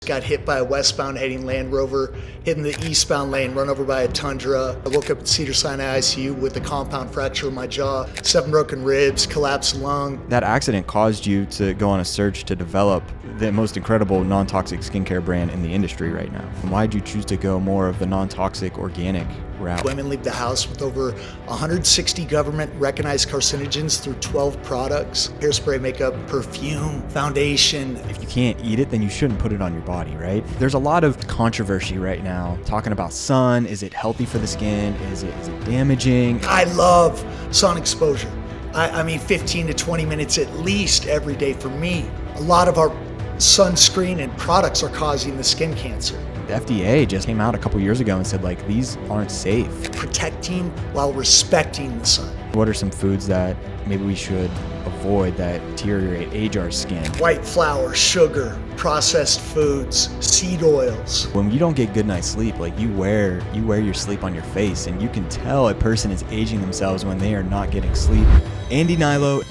Got hit by a westbound heading Land Rover, hit in the eastbound lane, run over by a Tundra. I woke up at Cedars-Sinai ICU with a compound fracture of my jaw, 7 broken ribs, collapsed lung. That accident caused you to go on a search to develop the most incredible non-toxic skincare brand in the industry right now. Why did you choose to go more of the non-toxic organic route? Women leave the house with over 160 government-recognized carcinogens through 12 products. Hairspray, makeup, perfume, foundation. If you can't eat it, then you shouldn't put it on your body, right? There's a lot of controversy right now talking about sun. Is it healthy for the skin? Is it damaging? I love sun exposure. I mean 15 to 20 minutes at least every day for me. A lot of our sunscreen and products are causing the skin cancer. The FDA just came out a couple years ago and said, like, these aren't safe. Protecting while respecting the sun. What are some foods that maybe we should avoid that deteriorate, age our skin? White flour, sugar, processed foods, seed oils. When you don't get good night's sleep, like you wear your sleep on your face, and you can tell a person is aging themselves when they are not getting sleep. Hnilo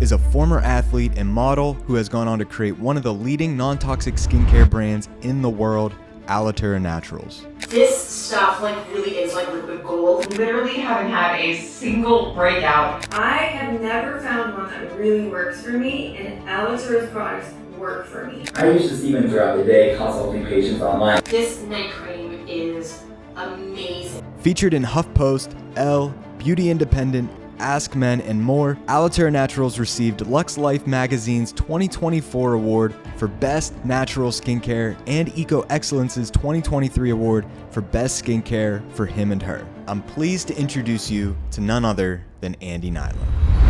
is a former athlete and model who has gone on to create one of the leading non-toxic skincare brands in the world, Alitura Naturals. This stuff really is like liquid gold. Literally haven't had a single breakout. I have never found one that really works for me, and Alitura's products work for me. I use this even throughout the day, consulting patients online. This night cream is amazing. Featured in HuffPost, Elle, Beauty Independent, Ask Men, and more, Alitura Naturals received Lux Life Magazine's 2024 award for Best Natural Skincare and Eco Excellence's 2023 award for Best Skincare for him and her. I'm pleased to introduce you to none other than Hnilo.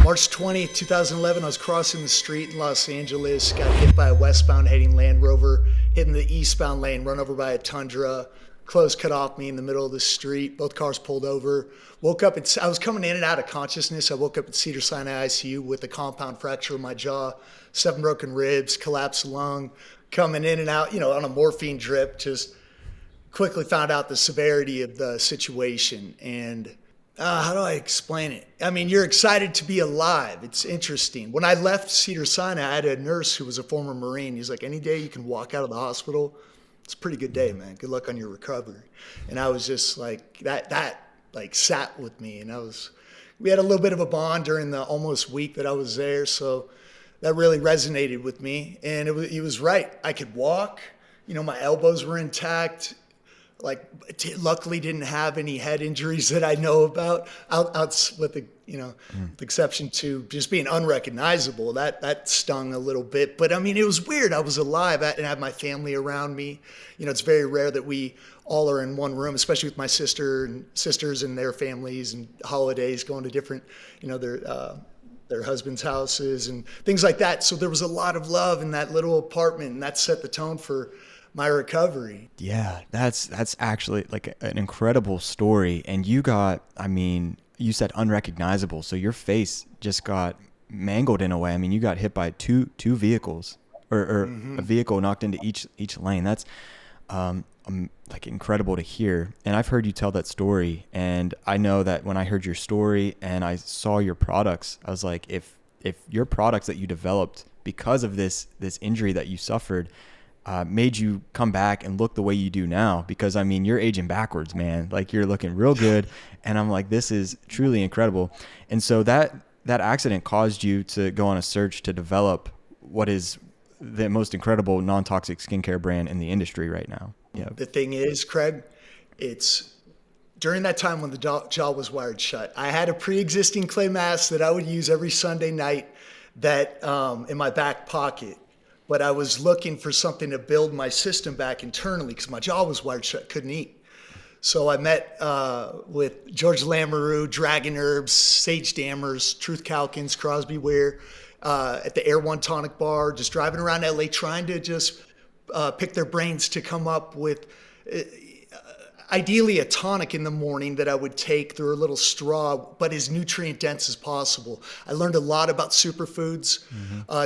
March 20th, 2011, I was crossing the street in Los Angeles, got hit by a westbound heading Land Rover, hit in the eastbound lane, run over by a Tundra. Clothes cut off me in the middle of the street. Both cars pulled over. Woke up, I was coming in and out of consciousness. I woke up at Cedars-Sinai ICU with a compound fracture of my jaw, 7 broken ribs, collapsed lung, coming in and out, on a morphine drip. Just quickly found out the severity of the situation. And how do I explain it? I mean, you're excited to be alive. It's interesting. When I left Cedars-Sinai, I had a nurse who was a former Marine. He's like, any day you can walk out of the hospital, it's a pretty good day, man. Good luck on your recovery. And I was just like, that sat with me. And we had a little bit of a bond during the almost week that I was there. So that really resonated with me. And he was right. I could walk, my elbows were intact. Luckily didn't have any head injuries that I know about, out with the with exception to just being unrecognizable. That stung a little bit, but I mean, it was weird. I was alive and I had my family around me. It's very rare that we all are in one room, especially with my sisters and their families and holidays, going to different, their husbands' houses and things like that. So there was a lot of love in that little apartment, and that set the tone for my recovery. Yeah, that's actually like an incredible story. And you said unrecognizable, so your face just got mangled in a way. I mean, you got hit by two vehicles, or a vehicle knocked into each lane. That's incredible to hear. And I've heard you tell that story, and I know that when I heard your story and I saw your products, I was like, if your products that you developed because of this injury that you suffered made you come back and look the way you do now, because I mean, you're aging backwards, man. Like, you're looking real good. And I'm like, this is truly incredible. And so that accident caused you to go on a search to develop what is the most incredible non-toxic skincare brand in the industry right now. Yeah. The thing is, Craig, it's during that time when the jaw was wired shut, I had a pre-existing clay mask that I would use every Sunday night that in my back pocket. But I was looking for something to build my system back internally because my jaw was wired shut, couldn't eat. So I met with George Lamoureux, Dragon Herbs, Sage Dammers, Truth Calkins, Crosby Ware at the Air One Tonic Bar, just driving around LA trying to just pick their brains to come up with ideally a tonic in the morning that I would take through a little straw, but as nutrient dense as possible. I learned a lot about superfoods,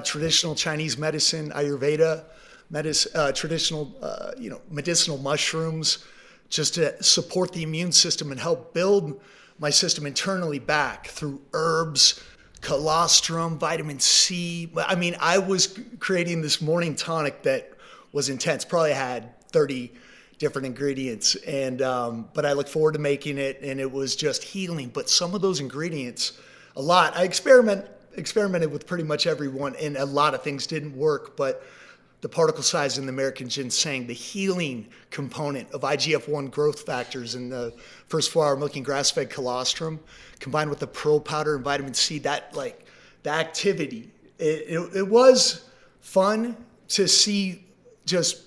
traditional Chinese medicine, Ayurveda, traditional, medicinal mushrooms, just to support the immune system and help build my system internally back through herbs, colostrum, vitamin C. I mean, I was creating this morning tonic that was intense, probably had 30 different ingredients. And, but I look forward to making it, and it was just healing. But some of those ingredients, a lot, I experimented with pretty much everyone, and a lot of things didn't work, but the particle size in the American ginseng, the healing component of IGF-1 growth factors in the first 4-hour milking grass-fed colostrum, combined with the pearl powder and vitamin C, that like the activity, it was fun to see just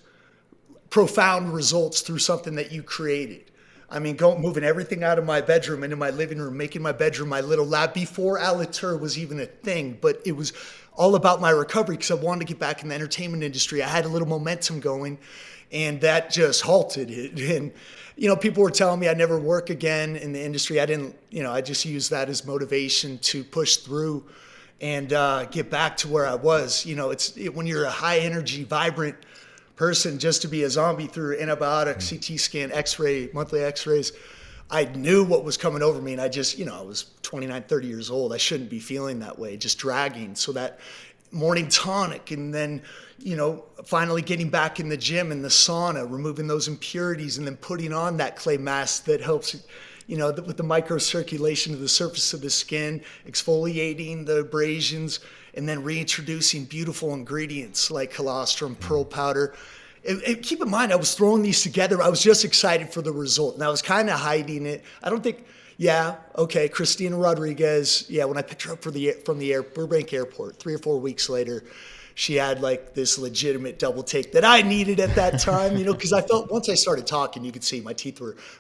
profound results through something that you created. I mean, moving everything out of my bedroom into my living room, making my bedroom my little lab before Alitura was even a thing. But it was all about my recovery because I wanted to get back in the entertainment industry. I had a little momentum going, and that just halted it. And, you know, people were telling me I'd never work again in the industry. I didn't, you know, I just used that as motivation to push through and get back to where I was. You know, when you're a high energy, vibrant person, just to be a zombie through antibiotics, CT scan, x-ray, monthly x-rays, I knew what was coming over me. And I just, you know, I was 29, 30 years old. I shouldn't be feeling that way, just dragging. So that morning tonic, and then, you know, finally getting back in the gym, in the sauna, removing those impurities, and then putting on that clay mask that helps, you know, with the microcirculation of the surface of the skin, exfoliating the abrasions, and then reintroducing beautiful ingredients like colostrum, pearl powder. Keep in mind, I was throwing these together. I was just excited for the result, and I was kind of hiding it. I don't think, Christina Rodriguez, when I picked her up from the Burbank airport 3 or 4 weeks later, she had like this legitimate double take that I needed at that time, you know, because I felt once I started talking, you could see my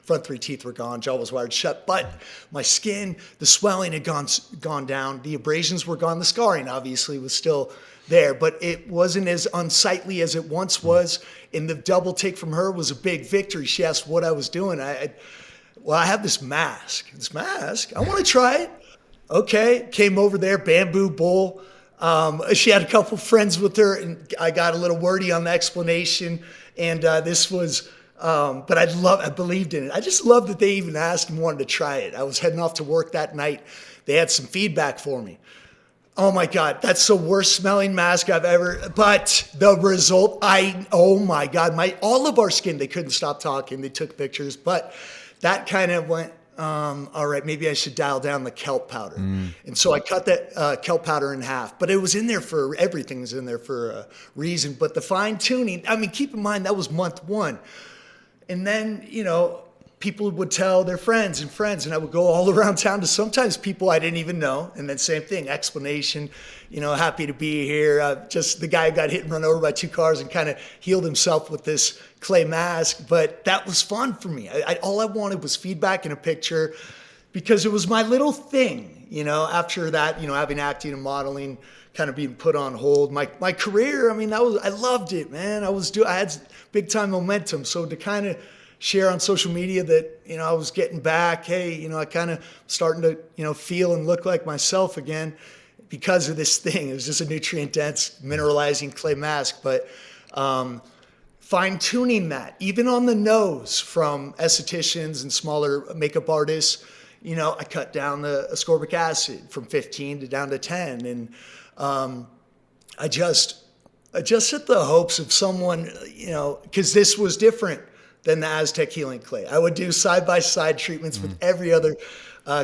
front 3 teeth were gone, jaw was wired shut, but my skin, the swelling had gone down, the abrasions were gone, the scarring obviously was still there, but it wasn't as unsightly as it once was. And the double take from her was a big victory. She asked what I was doing. I have this mask. I want to try it. Okay, came over there, bamboo bowl. She had a couple friends with her, and I got a little wordy on the explanation. And this was, but I believed in it. I just loved that they even asked and wanted to try it. I was heading off to work that night. They had some feedback for me. Oh my God, that's the worst smelling mask I've ever, but the result, oh my God, all of our skin, they couldn't stop talking. They took pictures, but that kind of went, all right, maybe I should dial down the kelp powder. And so I cut that kelp powder in half, but everything was in there for a reason. But the fine tuning, I mean, keep in mind that was month 1. And then, you know, people would tell their friends, and I would go all around town to sometimes people I didn't even know. And then same thing, explanation, you know, happy to be here. Just the guy got hit and run over by 2 cars and kind of healed himself with this clay mask. But that was fun for me. All I wanted was feedback and a picture because it was my little thing, you know, after that, you know, having acting and modeling kind of being put on hold. My career, I mean, I loved it, man. I had big time momentum. So to kind of share on social media that, you know, I was getting back, hey, you know, I kind of starting to, you know, feel and look like myself again because of this thing. It was just a nutrient dense mineralizing clay mask, but fine tuning that even on the nose from estheticians and smaller makeup artists, you know, I cut down the ascorbic acid from 15 to down to 10. And I just had the hopes of someone, you know, because this was different than the Aztec healing clay. I would do side-by-side treatments with every other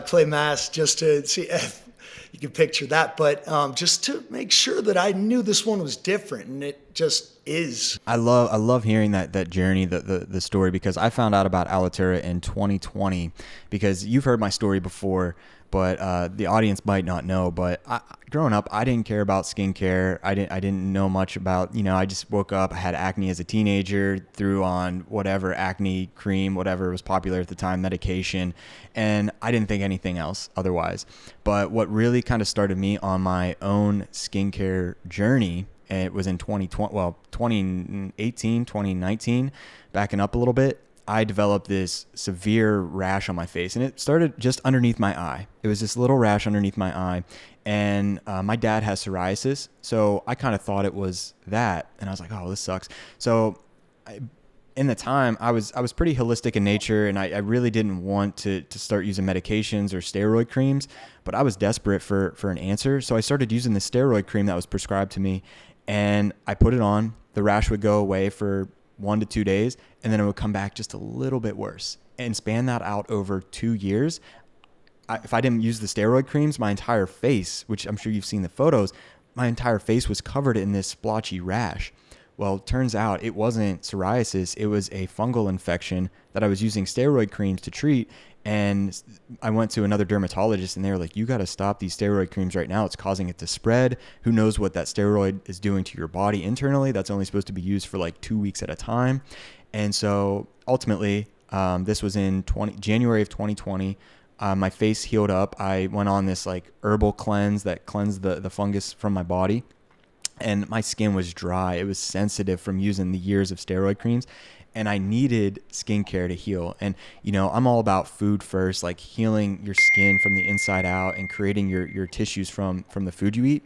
clay mask just to see if you can picture that. But just to make sure that I knew this one was different, and it just is. I love hearing that journey, the story, because I found out about Alitura in 2020 because you've heard my story before, but the audience might not know. But growing up, I didn't care about skincare. I didn't know much about, you know, I just woke up, I had acne as a teenager, threw on whatever acne cream, whatever was popular at the time, medication, and I didn't think anything else otherwise. But what really kind of started me on my own skincare journey, and it was in 2018, 2019, backing up a little bit, I developed this severe rash on my face, and it started just underneath my eye. It was this little rash underneath my eye, and my dad has psoriasis, so I kind of thought it was that, and I was like, oh, this sucks. So in the time, I was pretty holistic in nature, and I really didn't want to start using medications or steroid creams, but I was desperate for an answer. So I started using the steroid cream that was prescribed to me, and I put it on. The rash would go away for 1 to 2 days, and then it would come back just a little bit worse. And span that out over 2 years. If I didn't use the steroid creams, my entire face, which I'm sure you've seen the photos, my entire face was covered in this splotchy rash. Well, it turns out it wasn't psoriasis. It was a fungal infection that I was using steroid creams to treat. And I went to another dermatologist, and they were like, you got to stop these steroid creams right now. It's causing it to spread. Who knows what that steroid is doing to your body internally? That's only supposed to be used for like 2 weeks at a time. And so ultimately, this was in January of 2020. My face healed up. I went on this like herbal cleanse that cleansed the fungus from my body. And my skin was dry. It was sensitive from using the years of steroid creams. And I needed skincare to heal. And, I'm all about food first, like healing your skin from the inside out and creating your tissues from the food you eat.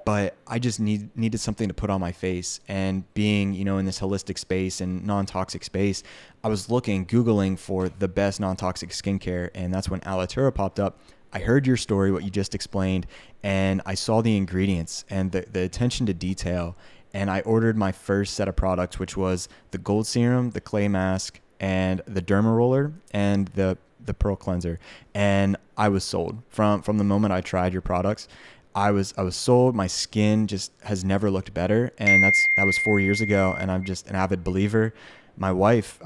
But I just needed something to put on my face. And being, in this holistic space and non-toxic space, I was Googling for the best non-toxic skincare. And that's when Alitura popped up. I heard your story, what you just explained, and I saw the ingredients and the attention to detail. And I ordered my first set of products, which was the gold serum, the clay mask, and the derma roller, and the pearl cleanser. And I was sold from the moment I tried your products. I was sold. My skin just has never looked better. And that was 4 years ago. And I'm just an avid believer. My wife,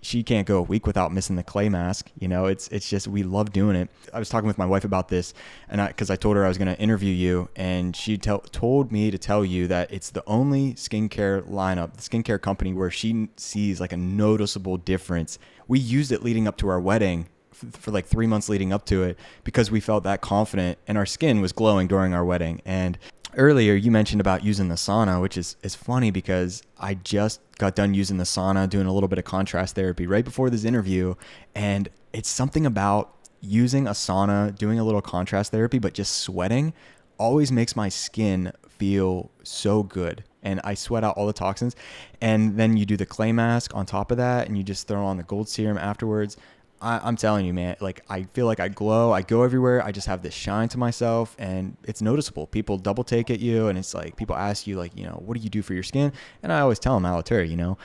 she can't go a week without missing the clay mask. It's just, we love doing it. I was talking with my wife about this, and because I told her I was going to interview you, and she told me to tell you that it's the only skincare lineup, the skincare company, where she sees like a noticeable difference. We used it leading up to our wedding for like 3 months leading up to it, because we felt that confident, and our skin was glowing during our wedding. And earlier you mentioned about using the sauna, which is funny because I just got done using the sauna, doing a little bit of contrast therapy right before this interview. And it's something about using a sauna, doing a little contrast therapy, but just sweating always makes my skin feel so good. And I sweat out all the toxins. And then you do the clay mask on top of that, and you just throw on the gold serum afterwards. I'm telling you, man, like I feel like I glow. I go everywhere. I just have this shine to myself, and it's noticeable. People double take at you, and it's like people ask you, like, what do you do for your skin? And I always tell them Alitura,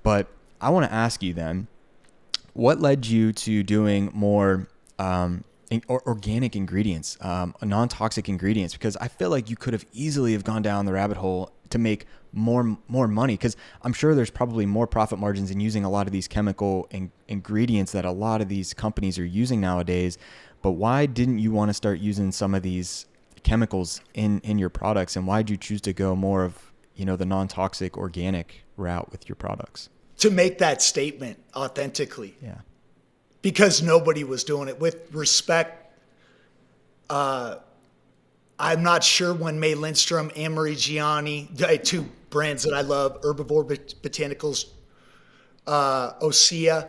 But I want to ask you then, what led you to doing more organic ingredients, non-toxic ingredients? Because I feel like you could have easily have gone down the rabbit hole to make more money, because I'm sure there's probably more profit margins in using a lot of these chemical ingredients that a lot of these companies are using nowadays. But why didn't you want to start using some of these chemicals in your products, and why did you choose to go more of the non-toxic organic route with your products? To make that statement authentically. Yeah. Because nobody was doing it. With respect, I'm not sure when May Lindstrom, Anne-Marie Gianni, two brands that I love, Herbivore Botanicals, Osea.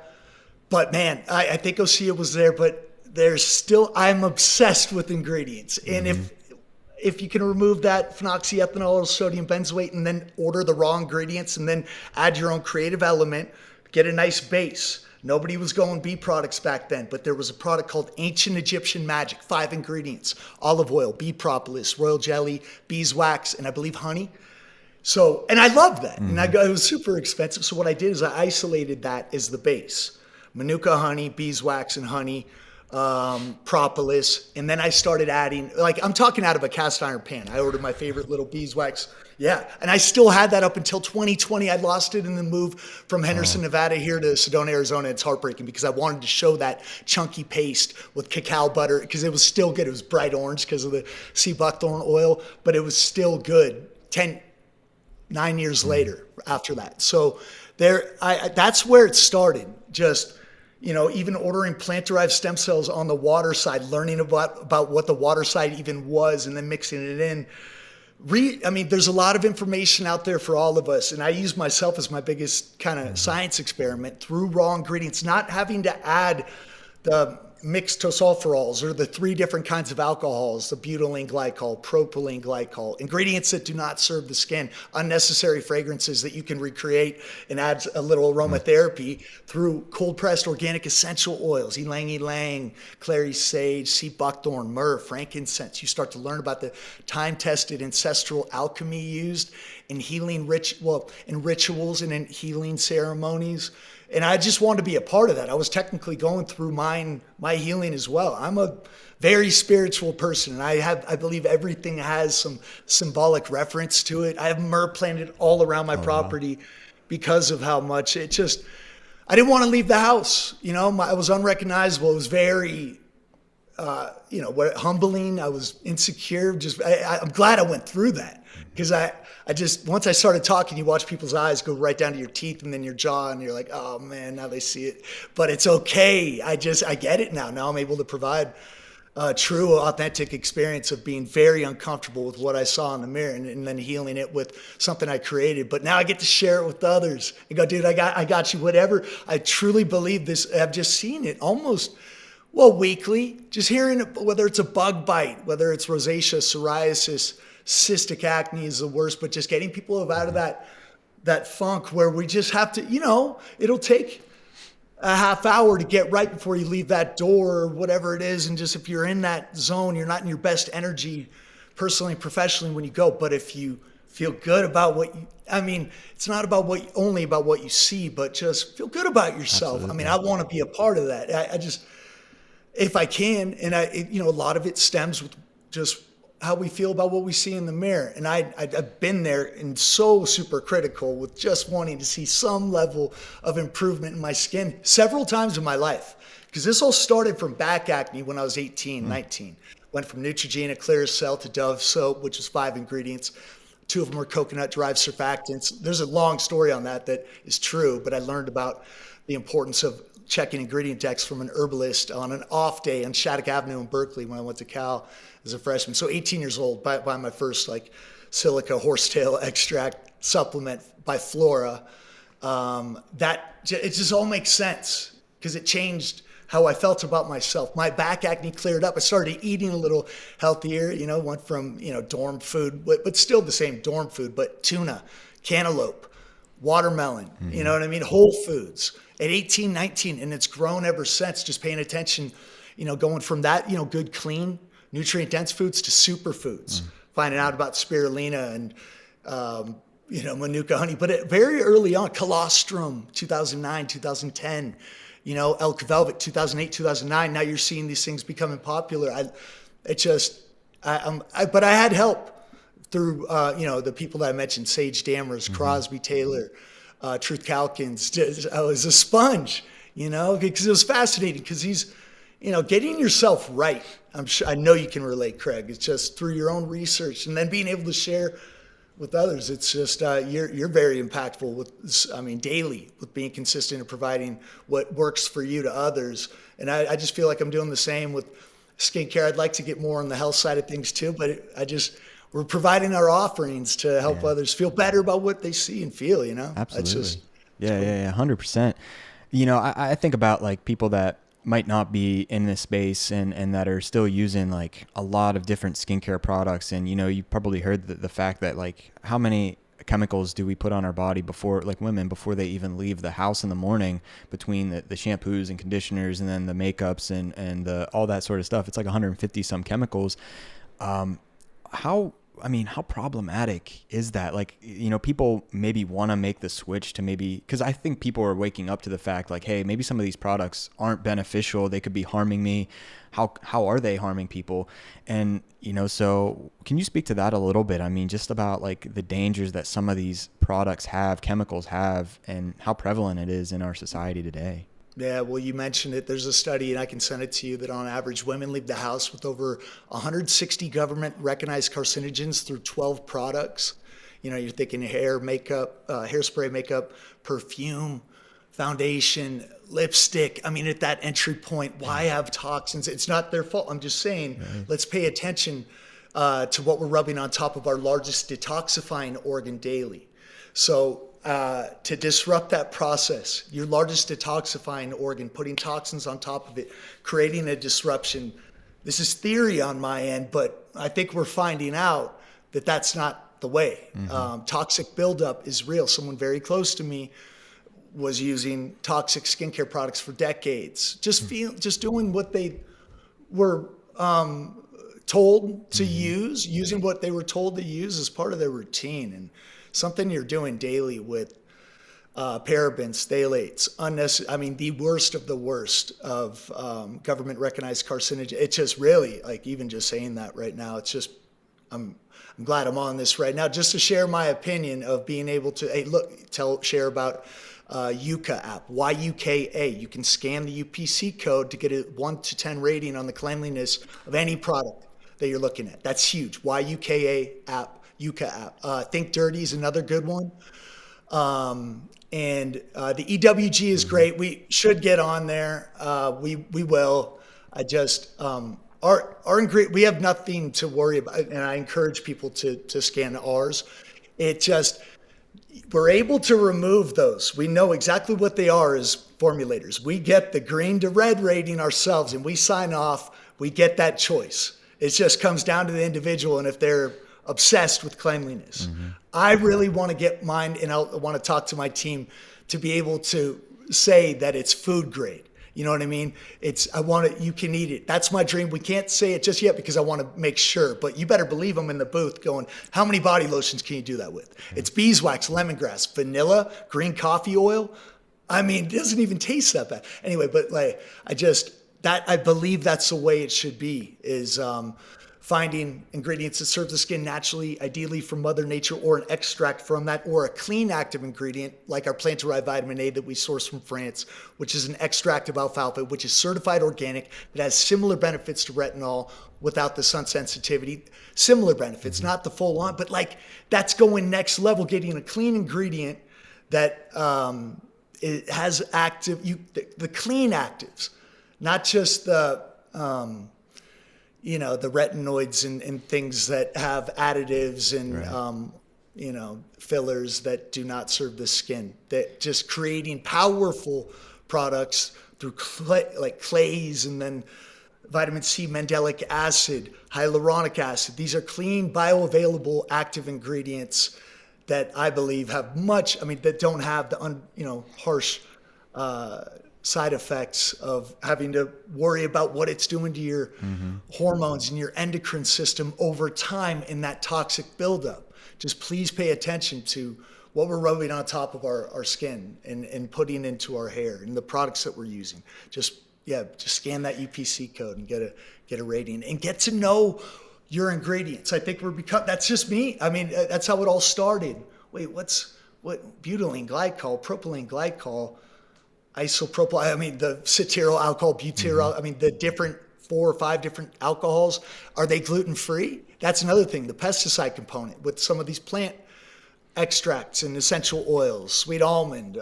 But man, I think Osea was there, but there's still, I'm obsessed with ingredients. And if you can remove that phenoxyethanol or sodium benzoate and then order the raw ingredients and then add your own creative element, get a nice base. Nobody was going bee products back then, but there was a product called Ancient Egyptian Magic, 5 ingredients: olive oil, bee propolis, royal jelly, beeswax, and I believe honey. So, and I loved that. And it was super expensive. So what I did is I isolated that as the base: Manuka honey, beeswax and honey, propolis. And then I started adding, like, I'm talking out of a cast iron pan. I ordered my favorite little beeswax. Yeah. And I still had that up until 2020. I lost it in the move from Henderson, Nevada here to Sedona, Arizona. It's heartbreaking because I wanted to show that chunky paste with cacao butter, because it was still good. It was bright orange because of the sea buckthorn oil, but it was still good 9 years later after that. So that's where it started. Just, even ordering plant-derived stem cells on the water side, learning about what the water side even was, and then mixing it in. There's a lot of information out there for all of us, and I use myself as my biggest kind of science experiment through raw ingredients, not having to add the mixed tocopherols, or the 3 different kinds of alcohols, the butylene glycol, propylene glycol, ingredients that do not serve the skin, unnecessary fragrances that you can recreate and add a little aromatherapy through cold-pressed organic essential oils, ylang ylang, clary sage, sea buckthorn, myrrh, frankincense. You start to learn about the time-tested ancestral alchemy used in healing in rituals and in healing ceremonies. And I just wanted to be a part of that. I was technically going through my healing as well. I'm a very spiritual person, and I believe everything has some symbolic reference to it. I have myrrh planted all around my property because of how much I didn't want to leave the house. I was unrecognizable. It was very, humbling. I was insecure. I'm glad I went through that, because once I started talking, you watch people's eyes go right down to your teeth and then your jaw, and you're like, oh man, now they see it. But it's okay. I get it now. Now I'm able to provide a true, authentic experience of being very uncomfortable with what I saw in the mirror, and then healing it with something I created. But now I get to share it with others and go, dude, I got you, whatever. I truly believe this. I've just seen it almost, weekly, just hearing it, whether it's a bug bite, whether it's rosacea, psoriasis, cystic acne is the worst, but just getting people out of that funk where we just have to, it'll take a half hour to get right before you leave that door or whatever it is. And just, if you're in that zone, you're not in your best energy personally and professionally when you go. But if you feel good about it's not about only about what you see, but just feel good about yourself. Absolutely. I want to be a part of that. I just, if I can, and a lot of it stems with just how we feel about what we see in the mirror. And I've been there and so super critical with just wanting to see some level of improvement in my skin several times in my life. Because this all started from back acne when I was 18, 19. Went from Neutrogena, Clearasil to Dove soap, which is 5 ingredients. 2 of them are coconut-derived surfactants. There's a long story on that is true, but I learned about the importance of checking ingredient decks from an herbalist on an off day on Shattuck Avenue in Berkeley when I went to Cal as a freshman. So 18 years old, buy my first silica horsetail extract supplement by Flora. It just all makes sense because it changed how I felt about myself. My back acne cleared up. I started eating a little healthier, went from, dorm food, but still the same dorm food, but tuna, cantaloupe, watermelon, you know what I mean? Whole foods at 18, 19, and it's grown ever since, just paying attention, going from that, good, clean, nutrient-dense foods to superfoods, finding out about spirulina and, manuka honey. But very early on, colostrum, 2009, 2010, elk velvet, 2008, 2009. Now you're seeing these things becoming popular. But I had help through, the people that I mentioned, Sage Dammers, Crosby Taylor, Truth Calkins. I was a sponge, because it was fascinating because he's, getting yourself right. I know you can relate, Craig. It's just through your own research and then being able to share with others. It's just, you're very impactful with, daily with being consistent and providing what works for you to others. And I just feel like I'm doing the same with skincare. I'd like to get more on the health side of things too, but we're providing our offerings to help others feel better about what they see and feel, Absolutely. Yeah, 100%. I think about people that might not be in this space and that are still using a lot of different skincare products. And, you probably heard the fact that how many chemicals do we put on our body before, women, before they even leave the house in the morning, between the shampoos and conditioners and then the makeups and all that sort of stuff. It's 150 some chemicals. How problematic is that? People maybe want to make the switch to because I think people are waking up to the fact hey, maybe some of these products aren't beneficial. They could be harming me. How are they harming people? And, so can you speak to that a little bit? Just about the dangers that some of these products chemicals have, and how prevalent it is in our society today. Yeah, well, you mentioned it. There's a study, and I can send it to you, that on average, women leave the house with over 160 government-recognized carcinogens through 12 products. You're thinking hair, makeup, hairspray, makeup, perfume, foundation, lipstick. At that entry point, why have toxins? It's not their fault. I'm just saying, let's pay attention to what we're rubbing on top of our largest detoxifying organ daily. So to disrupt that process, your largest detoxifying organ, putting toxins on top of it, creating a disruption. This is theory on my end, but I think we're finding out that that's not the way. Toxic buildup is real. Someone very close to me was using toxic skincare products for decades, just doing what they were told to use, using what they were told to use as part of their routine, and something you're doing daily with parabens, phthalates, the worst of the worst of government recognized carcinogen. It's just really, like, even just saying that right now, it's just, I'm glad I'm on this right now just to share my opinion of being able to, share about Yuka app, Y-U-K-A. You can scan the UPC code to get a 1 to 10 rating on the cleanliness of any product that you're looking at. That's huge. Y-U-K-A app, Yuka app. Think Dirty is another good one. And the EWG is great. We should get on there. We will. I just, our ingredient, we have nothing to worry about. And I encourage people to scan ours. It just, we're able to remove those. We know exactly what they are as formulators. We get the green to red rating ourselves and we sign off. We get that choice. It just comes down to the individual and if they're obsessed with cleanliness. I really want to get mine, and I want to talk to my team to be able to say that it's food grade. You know what I mean? You can eat it. That's my dream. We can't say it just yet because I want to make sure, but you better believe I'm in the booth going, how many body lotions can you do that with? It's beeswax, lemongrass, vanilla, green coffee oil. I mean, it doesn't even taste that bad. Anyway, but I believe that's the way it should be, is finding ingredients that serve the skin naturally, ideally from Mother Nature, or an extract from that, or a clean active ingredient like our plant-derived vitamin A that we source from France, which is an extract of alfalfa, which is certified organic, that has similar benefits to retinol without the sun sensitivity. Similar benefits, not the full on, but that's going next level, getting a clean ingredient that it has the clean actives, not just the the retinoids and things that have additives and, fillers that do not serve the skin. That just creating powerful products through clays and then vitamin C, mandelic acid, hyaluronic acid. These are clean, bioavailable active ingredients that I believe have that don't have the, harsh, side effects of having to worry about what it's doing to your hormones and your endocrine system over time in that toxic buildup. Just please pay attention to what we're rubbing on top of our skin and putting into our hair and the products that we're using. Just scan that UPC code and get a rating and get to know your ingredients. I think that's just me. I mean, that's how it all started. Wait, what butylene glycol, propylene glycol, isopropyl, the cetyl alcohol, butyryl, the different 4 or 5 different alcohols, are they gluten-free? That's another thing, the pesticide component with some of these plant extracts and essential oils, sweet almond.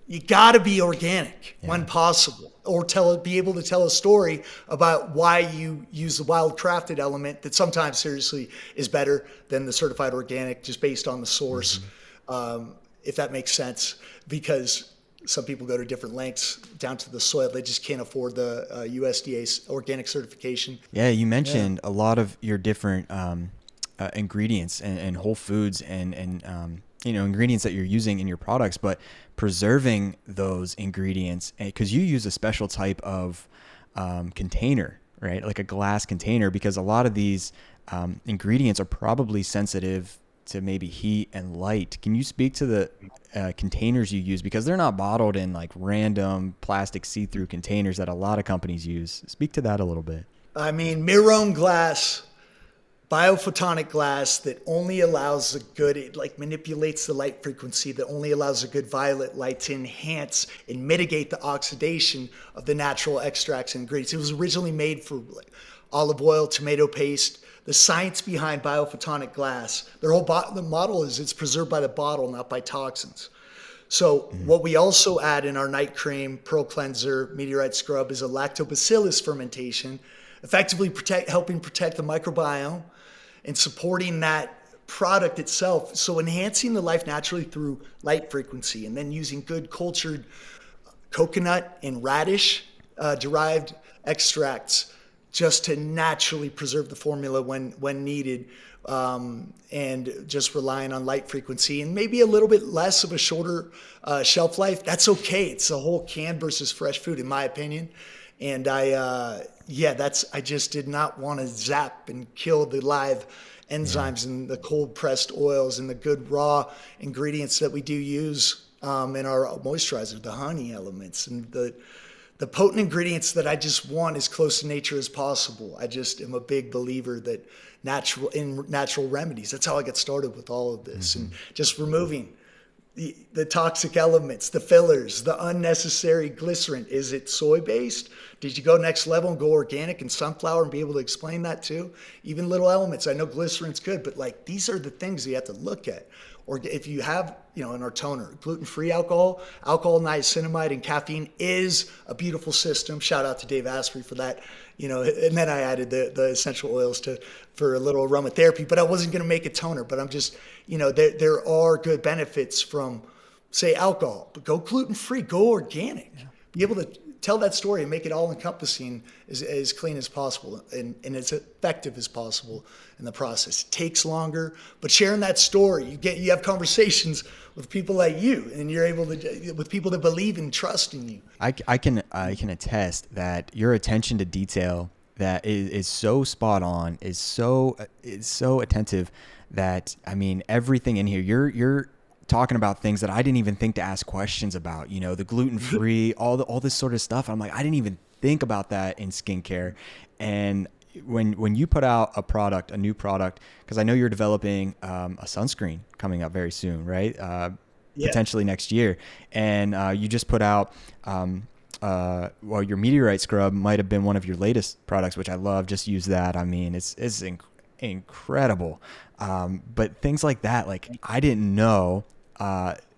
You gotta be organic when possible, or be able to tell a story about why you use the wild crafted element that sometimes seriously is better than the certified organic just based on the source, if that makes sense, because some people go to different lengths down to the soil. They just can't afford the USDA organic certification. Yeah, you mentioned a lot of your different ingredients and whole foods and ingredients that you're using in your products, but preserving those ingredients, because you use a special type of container, right? Like a glass container, because a lot of these ingredients are probably sensitive to maybe heat and light. Can you speak to the containers you use, because they're not bottled in random plastic see-through containers that a lot of companies use? Speak to that a little bit. Mirror glass, biophotonic glass that only allows it manipulates the light frequency that only allows a good violet light to enhance and mitigate the oxidation of the natural extracts and ingredients. It was originally made for olive oil, tomato paste. The science behind biophotonic glass, the model is it's preserved by the bottle, not by toxins. So what we also add in our night cream, pearl cleanser, meteorite scrub is a lactobacillus fermentation, effectively helping protect the microbiome and supporting that product itself. So enhancing the life naturally through light frequency, and then using good cultured coconut and radish derived extracts just to naturally preserve the formula when needed, and just relying on light frequency and maybe a little bit less of a shorter shelf life. That's okay. It's a whole canned versus fresh food, in my opinion. And I just did not want to zap and kill the live enzymes and the cold pressed oils and the good raw ingredients that we do use in our moisturizer, the honey elements and the potent ingredients that I just want as close to nature as possible. I just am a big believer that natural remedies. That's how I got started with all of this, and just removing the toxic elements, the fillers, the unnecessary glycerin. Is it soy-based? Did you go next level and go organic and sunflower and be able to explain that too? Even little elements. I know glycerin's good, but like these are the things you have to look at. Or if you have, in our toner, gluten-free alcohol, niacinamide, and caffeine is a beautiful system. Shout out to Dave Asprey for that. And then I added the essential oils for a little aromatherapy, but I wasn't going to make a toner. But I'm just, there are good benefits from, say, alcohol, but go gluten-free, go organic. Yeah. Be able to tell that story and make it all encompassing, as clean as possible and as effective as possible in the process. It takes longer, but sharing that story, you have conversations with people like you, and you're able to, with people that believe and trust in you. I can attest that your attention to detail that is so spot on, is so attentive that, I mean, everything in here, you're talking about things that I didn't even think to ask questions about, the gluten-free, all this sort of stuff. I'm like, I didn't even think about that in skincare. And when you put out a new product, because I know you're developing a sunscreen coming up very soon, right? Potentially next year. And you just put out, your meteorite scrub might have been one of your latest products, which I love. Just use that. I mean, it's incredible. But things like that, like I didn't know,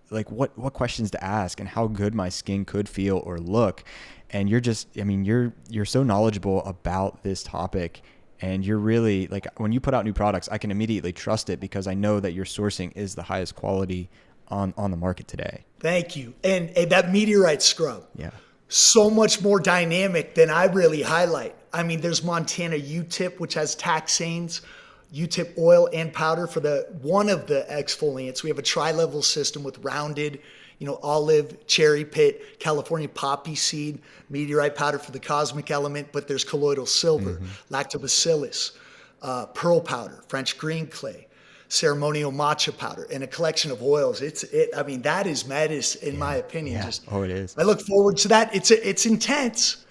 what questions to ask and how good my skin could feel or look. And you're so knowledgeable about this topic, and you're really, like, when you put out new products, I can immediately trust it because I know that your sourcing is the highest quality on the market today. Thank you. And that meteorite scrub, so much more dynamic than I really highlight. I mean, there's Montana U-tip, which has taxanes, U-tip oil and powder for one of the exfoliants. We have a tri-level system with rounded, olive, cherry pit, California poppy seed, meteorite powder for the cosmic element, but there's colloidal silver, lactobacillus, pearl powder, French green clay, ceremonial matcha powder, and a collection of oils. That is medicine in my opinion. Yeah. It is. I look forward to that. It's intense.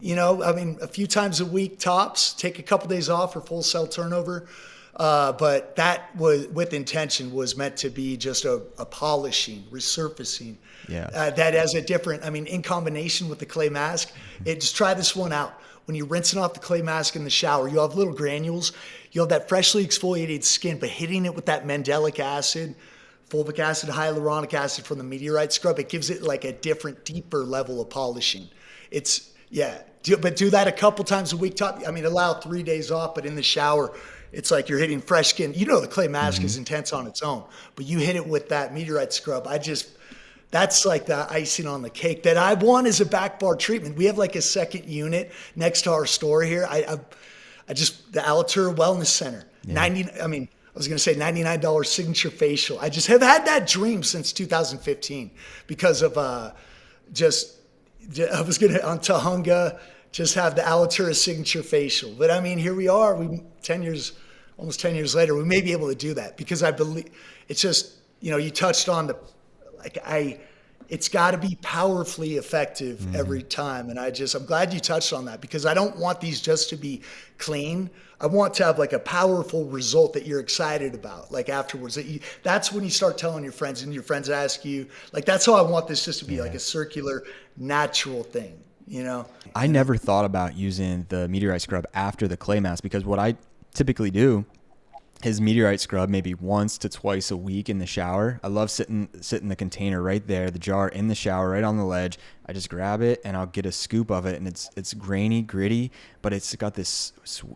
A few times a week tops, take a couple days off for full cell turnover. But that was, with intention, was meant to be just a polishing, resurfacing. Yeah. That has a different, in combination with the clay mask, just try this one out. When you're rinsing off the clay mask in the shower, you'll have little granules. You'll have that freshly exfoliated skin, but hitting it with that mandelic acid, fulvic acid, hyaluronic acid from the meteorite scrub, it gives it like a different, deeper level of polishing. But do that a couple times a week. Allow 3 days off, but in the shower, it's like you're hitting fresh skin. The clay mask is intense on its own, but you hit it with that meteorite scrub. That's like the icing on the cake that I want as a back bar treatment. We have like a second unit next to our store here. The Alitura Wellness Center. Yeah. I was going to say $99 signature facial. I just have had that dream since 2015 because of I was going to, on Tahunga, just have the Alitura signature facial. But here we are, almost 10 years later, we may be able to do that because I believe it's just, you touched on it's got to be powerfully effective every time. And I'm glad you touched on that because I don't want these just to be clean. I want to have like a powerful result that you're excited about, like afterwards. That's when you start telling your friends and your friends ask you, like, that's how I want this just to be like a circular, natural thing, I never thought about using the meteorite scrub after the clay mask because what I typically do his meteorite scrub maybe once to twice a week in the shower. I love sitting the container right there, the jar in the shower, right on the ledge. I just grab it and I'll get a scoop of it, and it's grainy, gritty, but it's got this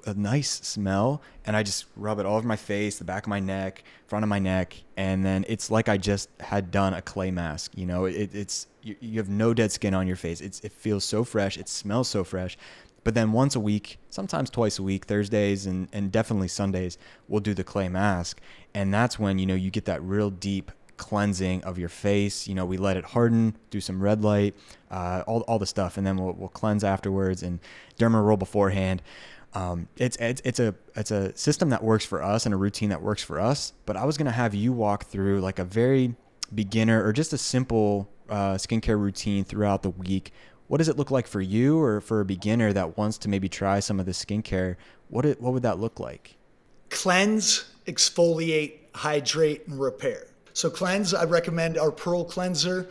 a nice smell. And I just rub it all over my face, the back of my neck, front of my neck, and then it's like I just had done a clay mask. You know, it's you have no dead skin on your face. It feels so fresh. It smells so fresh. But then once a week, sometimes twice a week, Thursdays and definitely Sundays, we'll do the clay mask. And that's when, you know, you get that real deep cleansing of your face. You know, we let it harden, do some red light, all the stuff. And then we'll cleanse afterwards and derma roll beforehand. It's a system that works for us and a routine that works for us. But I was going to have you walk through like a very beginner or just a simple skincare routine throughout the week. What does it look like for you, or for a beginner that wants to maybe try some of the skincare? What would that look like? Cleanse, exfoliate, hydrate, and repair. So cleanse, I recommend our Pearl Cleanser.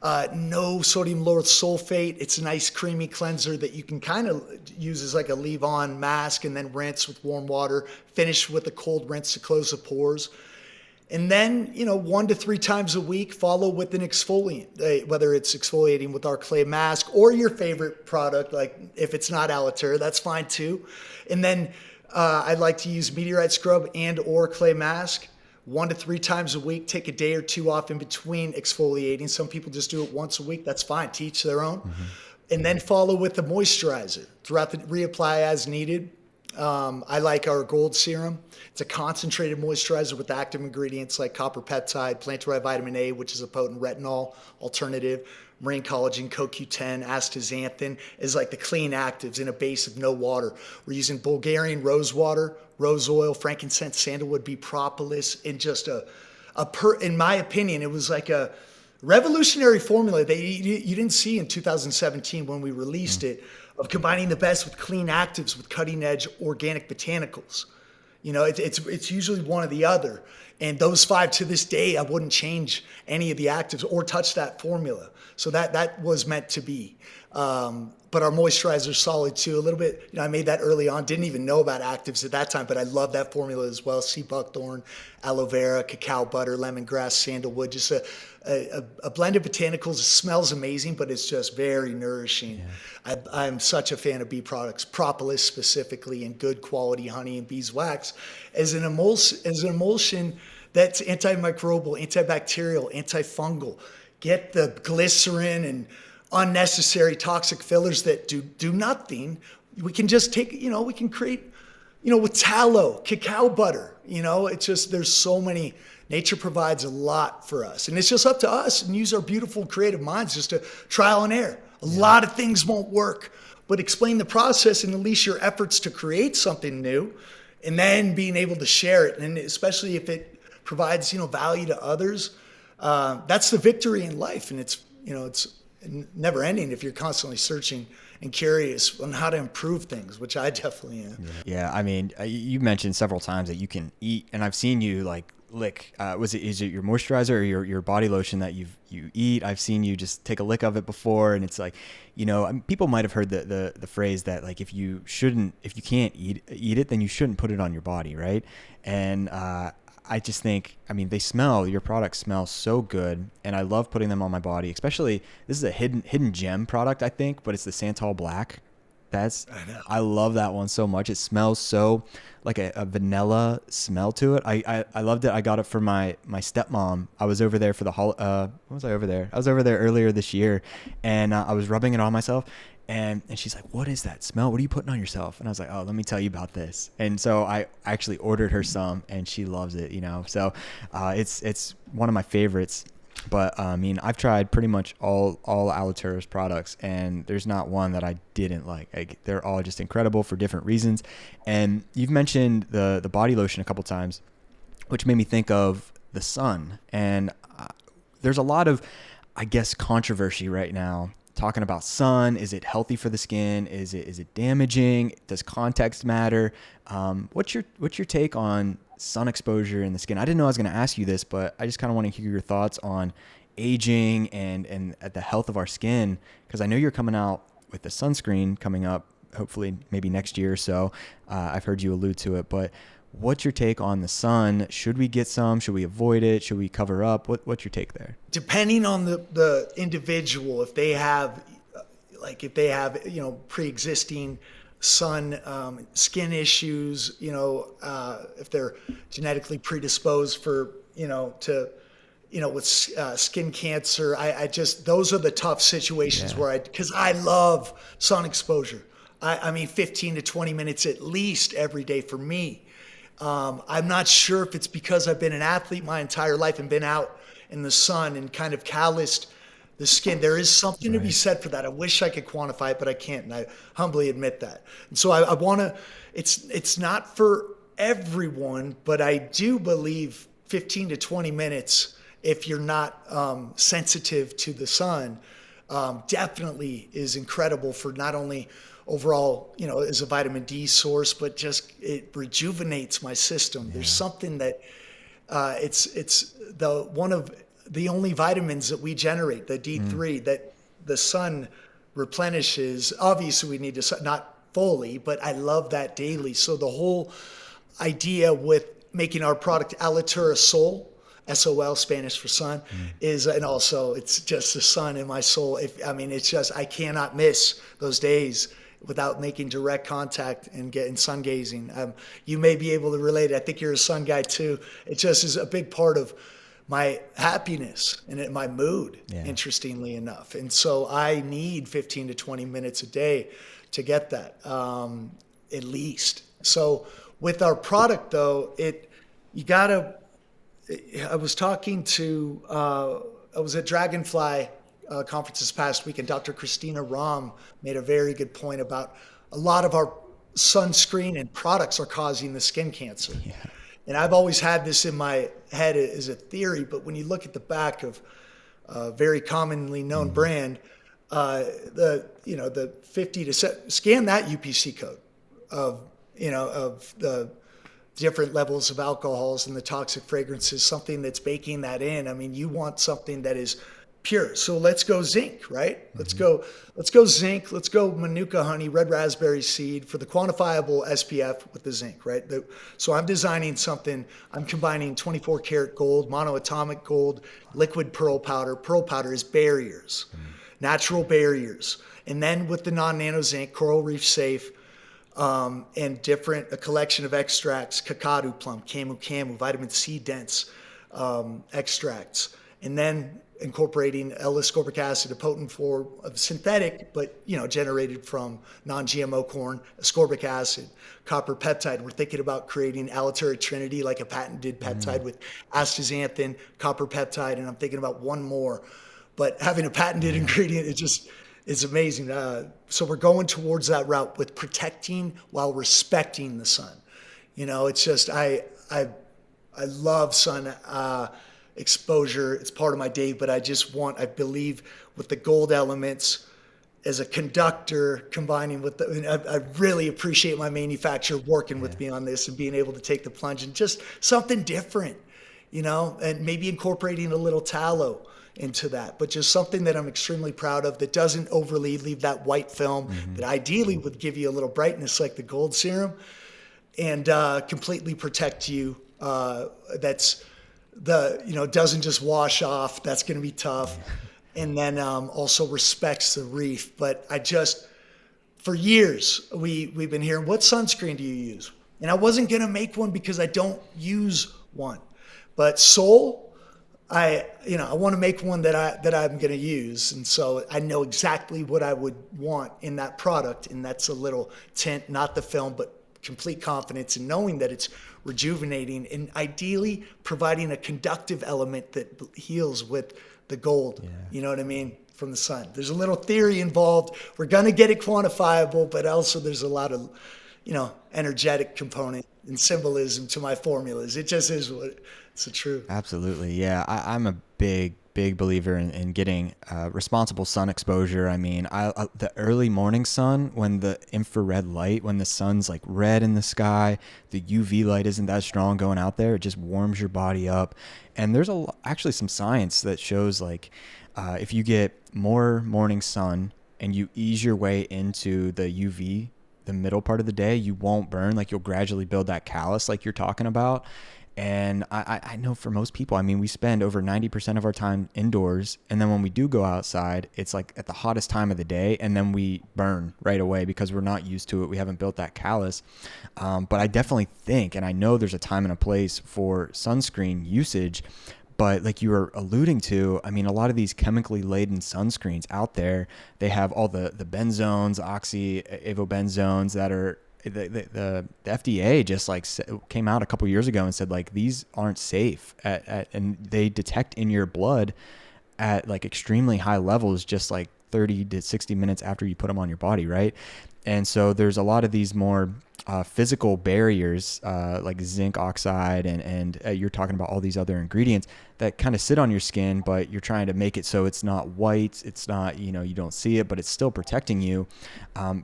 No sodium lauryl sulfate. It's a nice creamy cleanser that you can kind of use as like a leave-on mask and then rinse with warm water. Finish with a cold rinse to close the pores. And then, you know, 1 to 3 times a week, follow with an exfoliant, whether it's exfoliating with our clay mask or your favorite product. Like if it's not Alitura, that's fine too. And then I like to use meteorite scrub and or clay mask 1 to 3 times a week. Take a day or two off in between exfoliating. Some people just do it once a week. That's fine. To each their own. Mm-hmm. And then follow with the moisturizer throughout the reapply as needed. I like our gold serum. It's a concentrated moisturizer with active ingredients like copper peptide, plant-derived vitamin A, which is a potent retinol alternative, marine collagen, CoQ10, astaxanthin is like the clean actives in a base of no water. We're using Bulgarian rose water, rose oil, frankincense, sandalwood, bee propolis, and just in my opinion, it was like a revolutionary formula that you didn't see in 2017 when we released it, of combining the best with clean actives with cutting edge organic botanicals. You know, it's usually one or the other. And those 5 to this day, I wouldn't change any of the actives or touch that formula. So that was meant to be. But our moisturizer is solid too. A little bit, you know, I made that early on. Didn't even know about actives at that time, but I love that formula as well. Sea buckthorn, aloe vera, cacao butter, lemongrass, sandalwood. Just a blend of botanicals. It smells amazing, but it's just very nourishing. Yeah. I'm such a fan of bee products. Propolis specifically, and good quality honey and beeswax as an emulsion that's antimicrobial, antibacterial, antifungal. Get the glycerin and unnecessary toxic fillers that do nothing. We can just take, you know, we can create, you know, with tallow, cacao butter, you know, it's just, there's so many, nature provides a lot for us. And it's just up to us and use our beautiful creative minds just to trial and error. A lot of things won't work, but explain the process and unleash your efforts to create something new, and then being able to share it. And especially if it provides, you know, value to others, that's the victory in life. And it's, you know, it's never ending if you're constantly searching and curious on how to improve things, which I definitely am. Yeah, I mean, you mentioned several times that you can eat, and I've seen you like lick. Is it your moisturizer or your body lotion that you eat? I've seen you just take a lick of it before, and it's like, you know, people might have heard the phrase that like if you can't eat it, then you shouldn't put it on your body, right? And I just think, I mean, your products smell so good, and I love putting them on my body, especially, this is a hidden gem product, I think, but it's the Santal Black. I love that one so much. It smells so like a vanilla smell to it. I loved it. I got it for my stepmom. I was over there for the when was I over there? I was over there earlier this year, and I was rubbing it on myself. And she's like, what is that smell? What are you putting on yourself? And I was like, oh, let me tell you about this. And so I actually ordered her some, and she loves it, you know. So it's one of my favorites. But I mean, I've tried pretty much all Alitura's products, and there's not one that I didn't like. They're all just incredible for different reasons. And you've mentioned the body lotion a couple times, which made me think of the sun. And there's a lot of, I guess, controversy right now talking about sun. Is it healthy for the skin? Is it damaging? Does context matter? What's your take on sun exposure in the skin? I didn't know I was going to ask you this, but I just kind of want to hear your thoughts on aging and at the health of our skin, because I know you're coming out with the sunscreen coming up, hopefully maybe next year or so. I've heard you allude to it, but What's your take on the sun? Should we get some? Should we avoid it? Should we cover up? What's your take there? Depending on the individual, if they have pre-existing skin issues, if they're genetically predisposed for, with skin cancer, I just, those are the tough situations because I love sun exposure. I mean, 15 to 20 minutes at least every day for me. I'm not sure if it's because I've been an athlete my entire life and been out in the sun and kind of calloused the skin. There is something to be said for that. I wish I could quantify it, but I can't, and I humbly admit that. And so I want to, it's not for everyone, but I do believe 15 to 20 minutes, if you're not sensitive to the sun, definitely is incredible for not only overall, as a vitamin D source, but just it rejuvenates my system. There's something that it's one of the only vitamins that we generate, the D3, that the sun replenishes. Obviously, we need to, not fully, but I love that daily. So the whole idea with making our product Alitura Sol, SOL, Spanish for sun, is, and also it's just the sun in my soul. It's just, I cannot miss those days without making direct contact and getting sun gazing. You may be able to relate. I think you're a sun guy too. It just is a big part of my happiness and my mood, interestingly enough. And so I need 15 to 20 minutes a day to get that, at least. So with our product though, I was talking to, I was at Dragonfly conference this past week, and Dr. Christina Rahm made a very good point about a lot of our sunscreen and products are causing the skin cancer. Yeah. And I've always had this in my head as a theory, but when you look at the back of a very commonly known brand, the 50 to scan that UPC code of the different levels of alcohols and the toxic fragrances, something that's baking that in. I mean, you want something that is pure. So let's go zinc, right? Let's go zinc. Let's go Manuka honey, red raspberry seed for the quantifiable SPF with the zinc, right? So I'm designing something. I'm combining 24 karat gold, monoatomic gold, liquid pearl powder. Pearl powder is barriers, natural barriers. And then with the non-nano zinc, coral reef safe, and a collection of extracts, kakadu plum, camu, vitamin C dense extracts. And then incorporating L-ascorbic acid, a potent form of synthetic, but generated from non-GMO corn, ascorbic acid, copper peptide. We're thinking about creating Alitura Trinity, like a patented peptide with astaxanthin, copper peptide, and I'm thinking about one more. But having a patented ingredient, it's amazing. So we're going towards that route with protecting while respecting the sun. It's just I love sun exposure. It's part of my day, but I believe with the gold elements as a conductor combining with I really appreciate my manufacturer working with me on this and being able to take the plunge and just something different, and maybe incorporating a little tallow into that, but just something that I'm extremely proud of that doesn't overly leave that white film that ideally would give you a little brightness like the gold serum and completely protect you. That's doesn't just wash off. That's going to be tough. And then also respects the reef. But for years, we've been hearing, what sunscreen do you use? And I wasn't going to make one because I don't use one. But Sol, I want to make one that I'm going to use. And so I know exactly what I would want in that product. And that's a little tint, not the film, but complete confidence in knowing that it's rejuvenating and ideally providing a conductive element that heals with the gold. Yeah. You know what I mean? From the sun. There's a little theory involved. We're going to get it quantifiable, but also there's a lot of, energetic component and symbolism to my formulas. It just is it's the truth. Absolutely. Yeah. I'm a big believer in getting responsible sun exposure. I mean, the early morning sun, when the infrared light, when the sun's like red in the sky, the UV light isn't that strong going out there. It just warms your body up. And there's actually some science that shows like if you get more morning sun and you ease your way into the UV the middle part of the day, you won't burn. Like you'll gradually build that callus like you're talking about. And I know for most people, I mean, we spend over 90% of our time indoors. And then when we do go outside, it's like at the hottest time of the day. And then we burn right away because we're not used to it. We haven't built that callus. But I definitely think, and I know there's a time and a place for sunscreen usage. But like you were alluding to, I mean, a lot of these chemically laden sunscreens out there, they have all the benzones, oxyavobenzones that are, the FDA just like came out a couple years ago and said like these aren't safe and they detect in your blood at like extremely high levels just like 30 to 60 minutes after you put them on your body, right? And so there's a lot of these more physical barriers like zinc oxide and you're talking about all these other ingredients that kind of sit on your skin, but you're trying to make it so it's not white, it's not, you know, you don't see it, but it's still protecting you,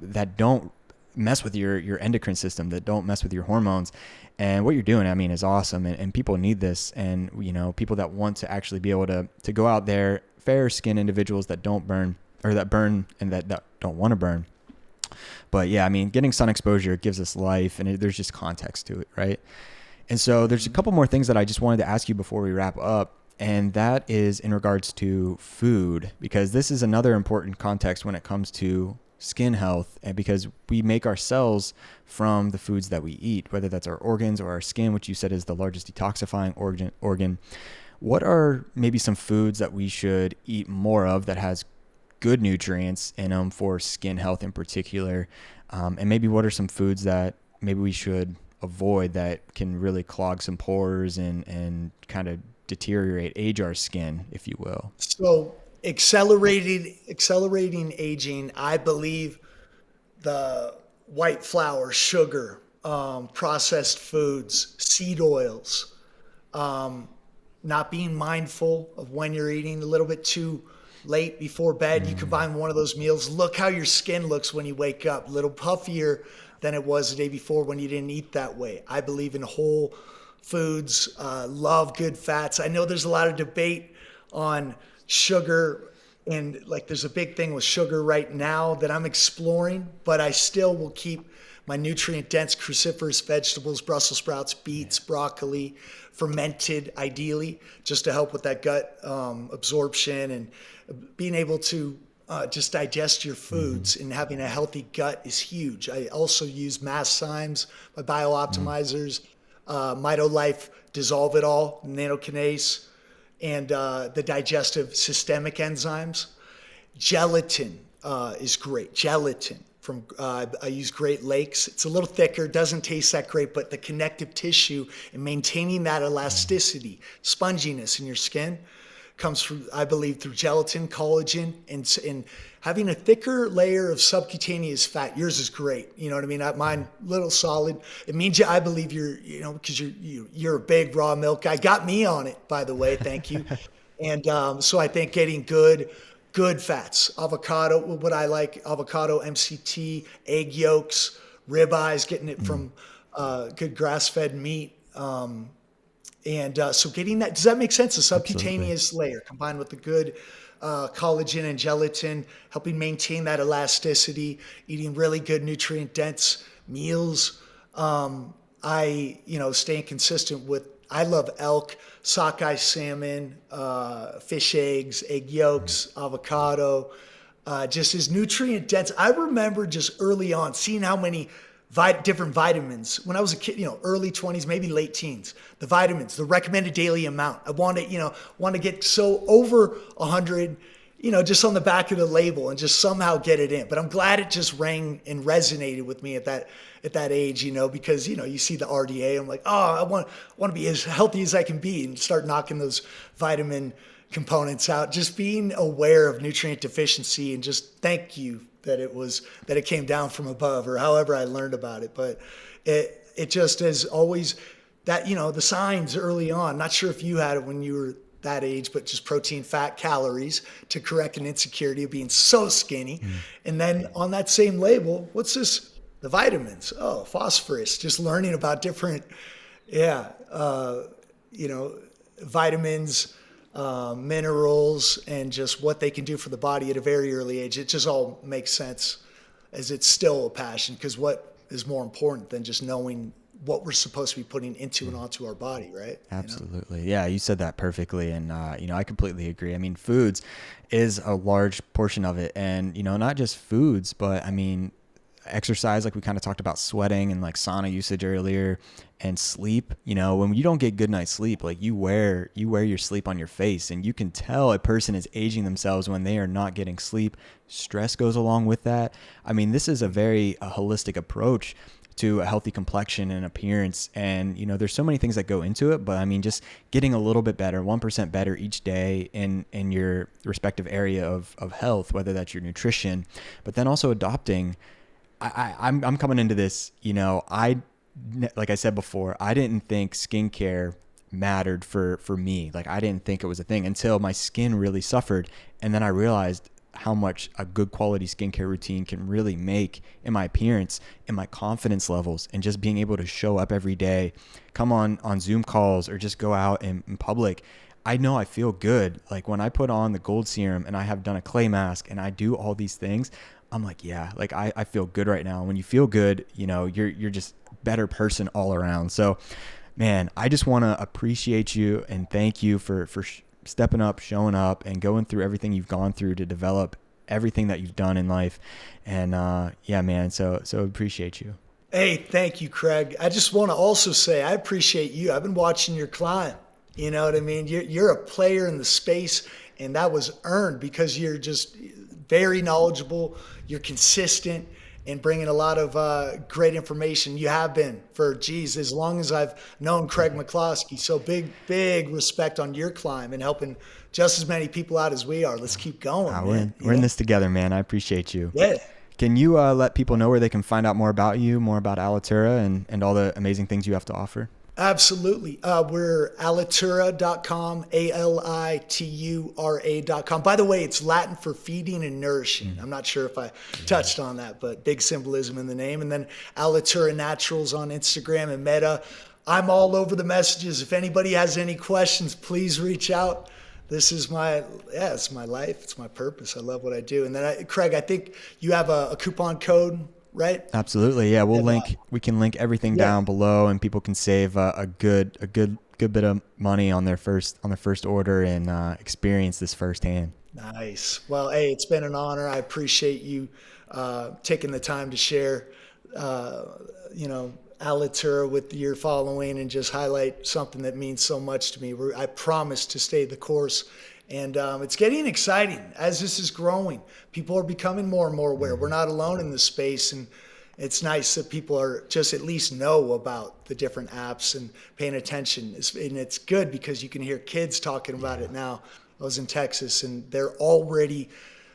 that don't mess with your endocrine system, that don't mess with your hormones. And what you're doing, I mean, is awesome. And people need this. And, you know, people that want to actually be able to go out there, fair skin individuals that don't burn or that burn and that don't want to burn. But yeah, I mean, getting sun exposure gives us life and there's just context to it, right? And so there's a couple more things that I just wanted to ask you before we wrap up. And that is in regards to food, because this is another important context when it comes to skin health, and because we make our cells from the foods that we eat, whether that's our organs or our skin, which you said is the largest detoxifying organ. What are maybe some foods that we should eat more of that has good nutrients in them for skin health in particular? And maybe what are some foods that maybe we should avoid that can really clog some pores and kind of age our skin, if you will? So accelerating aging, I believe the white flour, sugar, processed foods, seed oils, not being mindful of when you're eating a little bit too late before bed. You combine one of those meals. Look how your skin looks when you wake up, a little puffier than it was the day before when you didn't eat that way. I believe in whole foods, love good fats. I know there's a lot of debate on sugar, and like there's a big thing with sugar right now that I'm exploring, but I still will keep my nutrient dense cruciferous vegetables, Brussels sprouts, beets, broccoli, fermented ideally, just to help with that gut absorption and being able to just digest your foods. And having a healthy gut is huge. I also use mast cymes, my biooptimizers, MitoLife, Dissolve It All, nanokinase, and the digestive systemic enzymes. Gelatin is great. Gelatin from I use Great Lakes. It's a little thicker, doesn't taste that great, but the connective tissue and maintaining that elasticity, sponginess in your skin comes from, I believe, through gelatin, collagen, and having a thicker layer of subcutaneous fat. Yours is great. You know what I mean? Mine, little solid. It means I believe because you're a big raw milk guy. Got me on it, by the way. Thank you. And so I think getting good fats, avocado, what I like, avocado, MCT, egg yolks, ribeyes, getting it from good grass-fed meat. So getting that, does that make sense? A subcutaneous layer combined with the good collagen and gelatin, helping maintain that elasticity, eating really good nutrient dense meals. Staying consistent with, I love elk, sockeye salmon, fish eggs, egg yolks, avocado, just as nutrient dense. I remember just early on seeing how many different vitamins when I was a kid, early 20s, maybe late teens, the vitamins, the recommended daily amount. I want to get so over 100, just on the back of the label and just somehow get it in. But I'm glad it just rang and resonated with me at that age, because, you see the RDA, I'm like, oh, I want to be as healthy as I can be and start knocking those vitamin components out, just being aware of nutrient deficiency, and just thank you that it came down from above, or however I learned about it. But it just is always that, the signs early on, not sure if you had it when you were that age, but just protein, fat, calories to correct an insecurity of being so skinny. And then on that same label, what's this? The vitamins. Oh, phosphorus, just learning about different, vitamins, minerals, and just what they can do for the body at a very early age. It just all makes sense. as it's still a passion, because what is more important than just knowing what we're supposed to be putting into and onto our body, right? Absolutely. Yeah, you said that perfectly. And, I completely agree. I mean, foods is a large portion of it. And, not just foods, but I mean, exercise, like we kind of talked about sweating and like sauna usage earlier, and sleep. When you don't get good night's sleep, like you wear your sleep on your face, and you can tell a person is aging themselves when they are not getting sleep. Stress goes along with that. I mean, this is a very holistic approach to a healthy complexion and appearance. And, there's so many things that go into it, but I mean, just getting a little bit better, 1% better each day in your respective area of health, whether that's your nutrition, but then also adopting. I'm coming into this, like I said before, I didn't think skincare mattered for me. Like I didn't think it was a thing until my skin really suffered. And then I realized how much a good quality skincare routine can really make in my appearance, in my confidence levels, and just being able to show up every day, come on Zoom calls, or just go out in public. I know I feel good. Like when I put on the gold serum and I have done a clay mask and I do all these things, I'm like, yeah, like I feel good right now. When you feel good, you're just a better person all around. So, man, I just want to appreciate you and thank you for stepping up, showing up, and going through everything you've gone through to develop everything that you've done in life. And yeah, man, so appreciate you. Hey, thank you, Craig. I just want to also say I appreciate you. I've been watching your climb. You know what I mean? You're a player in the space, and that was earned because you're just very knowledgeable. You're consistent and bringing a lot of great information. You have been for, as long as I've known Craig McCloskey. So big respect on your climb and helping just as many people out as we are. Let's keep going. We're in this together, man. I appreciate you. Yeah. Can you let people know where they can find out more about you, more about Alitura, and all the amazing things you have to offer? Absolutely. We're alitura.com, alitura.com. By the way, it's Latin for feeding and nourishing. I'm not sure if I touched on that, but big symbolism in the name. And then Alitura Naturals on Instagram and Meta. I'm all over the messages. If anybody has any questions, please reach out. This is it's my life. It's my purpose. I love what I do. And then Craig, I think you have a coupon code, right? Absolutely. Yeah. We can link everything down below, and people can save a good bit of money on their first order and experience this firsthand. Nice. Well, hey, it's been an honor. I appreciate you taking the time to share, Alitura with your following and just highlight something that means so much to me. I promise to stay the course. And it's getting exciting as this is growing. People are becoming more and more aware. We're not alone in this space. And it's nice that people are just at least know about the different apps and paying attention. And it's good because you can hear kids talking about it now. I was in Texas and they're already,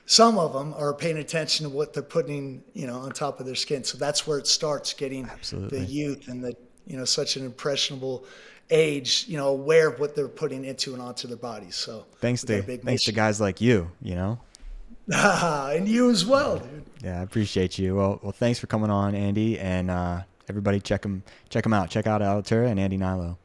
some of them are paying attention to what they're putting, on top of their skin. So that's where it starts, getting the youth and the, such an impressionable age, aware of what they're putting into and onto their bodies. So thanks to guys like you, and you as well, dude. Yeah, I appreciate you. Well, thanks for coming on, Andy, and everybody check them out. Check out Alitura and Andy Hnilo.